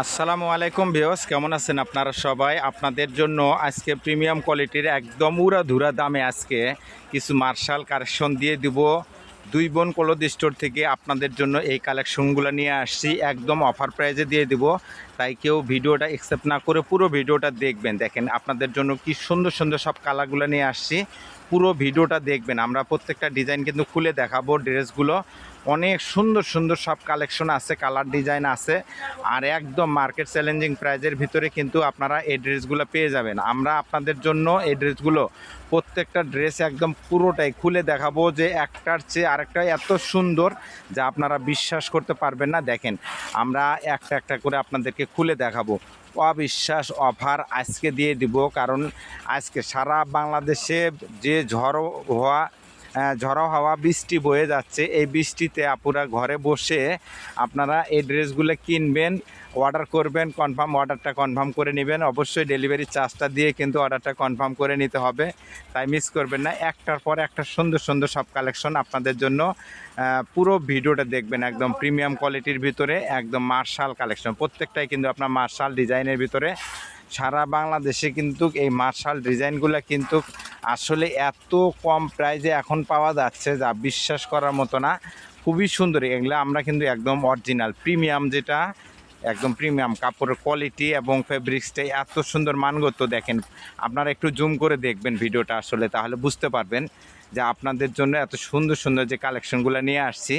আসসালামু আলাইকুম ভিউয়ার্স, কেমন আছেন আপনারা সবাই? আপনাদের জন্য আজকে প্রিমিয়াম কোয়ালিটির একদম উড়াধুরা দামে আজকে কিছু মার্শাল কালেকশন দিয়ে দিব। দুই বোন ক্লথ স্টোর থেকে আপনাদের জন্য এই কালেকশনগুলো নিয়ে আসছি, একদম অফার প্রাইজে দিয়ে দিব। তাই কেউ ভিডিওটা অ্যাকসেপ্ট না করে পুরো ভিডিওটা দেখবেন। দেখেন আপনাদের জন্য কি সুন্দর সুন্দর সব কালারগুলো নিয়ে আসছি, পুরো ভিডিওটা দেখবেন। আমরা প্রত্যেকটা ডিজাইন কিন্তু খুলে দেখাবো। ড্রেসগুলো অনেক সুন্দর সুন্দর সব কালেকশন আছে, কালার ডিজাইন আছে, আর একদম মার্কেট চ্যালেঞ্জিং প্রাইজের ভিতরে কিন্তু আপনারা এই ড্রেসগুলো পেয়ে যাবেন। আমরা আপনাদের জন্য এই ড্রেসগুলো প্রত্যেকটা ড্রেস একদম পুরোটাই খুলে দেখাবো, যে একটার চেয়ে আরেকটা এত সুন্দর যা আপনারা বিশ্বাস করতে পারবেন না। দেখেন আমরা একটা একটা করে আপনাদেরকে খুলে দেখাবো। অবিশ্বাস অফার আজকে দিয়ে দিব, কারণ আজকে সারা বাংলাদেশে যে ঝড়ো হাওয়া বৃষ্টি বয়ে যাচ্ছে, এই বৃষ্টিতে আপুরা ঘরে বসে আপনারা এই ড্রেসগুলো কিনবেন, অর্ডার করবেন, অর্ডারটা কনফার্ম করে নেবেন। অবশ্যই ডেলিভারি চার্জটা দিয়ে কিন্তু অর্ডারটা কনফার্ম করে নিতে হবে, তাই মিস করবেন না। একটার পর একটা সুন্দর সুন্দর সব কালেকশন আপনাদের জন্য, পুরো ভিডিওটা দেখবেন। একদম প্রিমিয়াম কোয়ালিটির ভিতরে একদম মার্শাল কালেকশন, প্রত্যেকটাই কিন্তু আপনার মার্শাল ডিজাইনের ভিতরে। সারা বাংলাদেশে কিন্তু এই মার্শাল ডিজাইনগুলো কিন্তু আসলে এত কম প্রাইজে এখন পাওয়া যাচ্ছে যা বিশ্বাস করার মতো না। খুবই সুন্দর এগুলো। আমরা কিন্তু একদম অরিজিনাল প্রিমিয়াম, যেটা একদম প্রিমিয়াম কাপড়ের কোয়ালিটি এবং ফেব্রিক্সটাই এত সুন্দর মানগত। দেখেন আপনারা একটু জুম করে দেখবেন ভিডিওটা, আসলে তাহলে বুঝতে পারবেন যে আপনাদের জন্য এত সুন্দর সুন্দর যে কালেকশনগুলো নিয়ে আসছি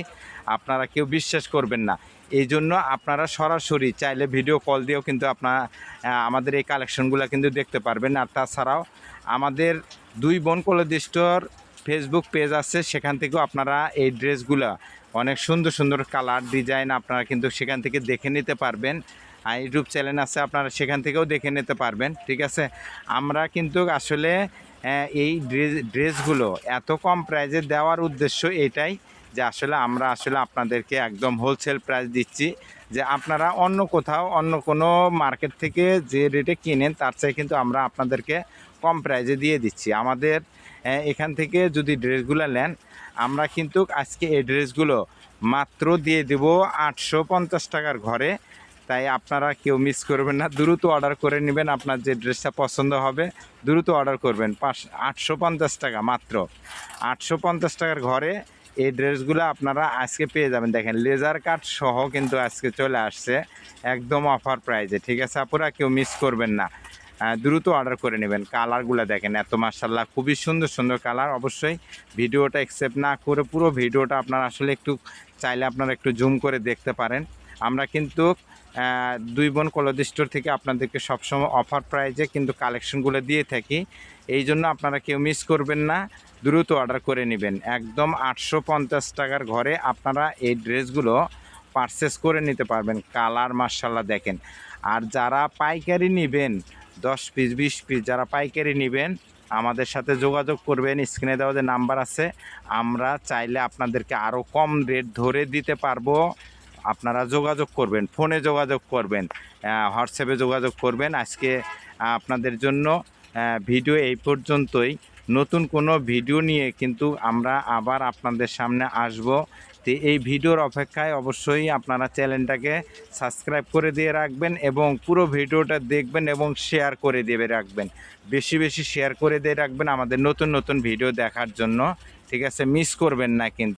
আপনারা কেউ বিশ্বাস করবেন না। এই জন্য আপনারা সরাসরি চাইলে ভিডিও কল দিয়েও কিন্তু আপনারা আমাদের এই কালেকশনগুলো কিন্তু দেখতে পারবেন। আর তাছাড়াও আমাদের দুই বোন ক্লথ স্টোর ফেসবুক পেজ আছে, সেখান থেকেও আপনারা এই ড্রেসগুলো অনেক সুন্দর সুন্দর কালার ডিজাইন আপনারা কিন্তু সেখান থেকে দেখে নিতে পারবেন। আর ইউটিউব চ্যানেল আছে, আপনারা সেখান থেকেও দেখে নিতে পারবেন। ঠিক আছে, আমরা কিন্তু আসলে এই ড্রেসগুলো এত কম প্রাইজে দেওয়ার উদ্দেশ্য এটাই, যে আসলে আমরা আসলে আপনাদেরকে একদম হোলসেল প্রাইস দিচ্ছি, যে আপনারা অন্য কোথাও অন্য কোনো মার্কেট থেকে যে রেটে কিনেন তার চেয়ে কিন্তু আমরা আপনাদেরকে কম প্রাইজে দিয়ে দিচ্ছি। আমাদের এখান থেকে যদি ড্রেসগুলো নেন, আমরা কিন্তু আজকে এই ড্রেসগুলো মাত্র দিয়ে দেব 850 টাকার ঘরে। তাই আপনারা কেউ মিস করবেন না, দ্রুত অর্ডার করে নেবেন। আপনার যে ড্রেসটা পছন্দ হবে দ্রুত অর্ডার করবেন। 850 টাকা, মাত্র 850 টাকার ঘরে এই ড্রেসগুলো আপনারা আজকে পেয়ে যাবেন। দেখেন লেজার কাট সহ কিন্তু আজকে চলে আসছে একদম অফার প্রাইজে। ঠিক আছে আপুরা, কেউ মিস করবেন না, দ্রুত অর্ডার করে নেবেন। কালারগুলো দেখেন এত মাশাআল্লাহ, খুবই সুন্দর সুন্দর কালার। অবশ্যই ভিডিওটা অ্যাকসেপ্ট না করে পুরো ভিডিওটা আপনারা আসলে একটু চাইলে আপনারা একটু জুম করে দেখতে পারেন। আমরা কিন্তু দুই বোন ক্লথ স্টোর থেকে আপনাদেরকে সবসময় অফার প্রাইজে কিন্তু কালেকশনগুলো দিয়ে থাকি। এই জন্য আপনারা কেউ মিস করবেন না, দ্রুত অর্ডার করে নেবেন। একদম 850 টাকার ঘরে আপনারা এই ড্রেসগুলো পারচেস করে নিতে পারবেন। কালার মাশাআল্লাহ দেখেন। আর যারা পাইকারি নেবেন 10 পিস 20 পিস, যারা পাইকারি নেবেন আমাদের সাথে যোগাযোগ করবেন। স্ক্রিনে দেওয়া যে নাম্বার আছে, আমরা চাইলে আপনাদেরকে আরও কম রেট ধরে দিতে পারবো। আপনারা যোগাযোগ করবেন, ফোনে যোগাযোগ করবেন, হোয়াটসঅ্যাপে যোগাযোগ করবেন। আজকে আপনাদের জন্য ভিডিও এই পর্যন্তই। নতুন কোনো ভিডিও নিয়ে কিন্তু আমরা আবার আপনাদের সামনে আসব। তো এই ভিডিওর অপেক্ষায় অবশ্যই আপনারা চ্যানেলটাকে সাবস্ক্রাইব করে দিয়ে রাখবেন এবং পুরো ভিডিওটা দেখবেন এবং শেয়ার করে দিয়ে রাখবেন। বেশি বেশি শেয়ার করে দিয়ে রাখবেন আমাদের নতুন নতুন ভিডিও দেখার জন্য। ঠিক আছে, মিস করবেন না কিন্তু।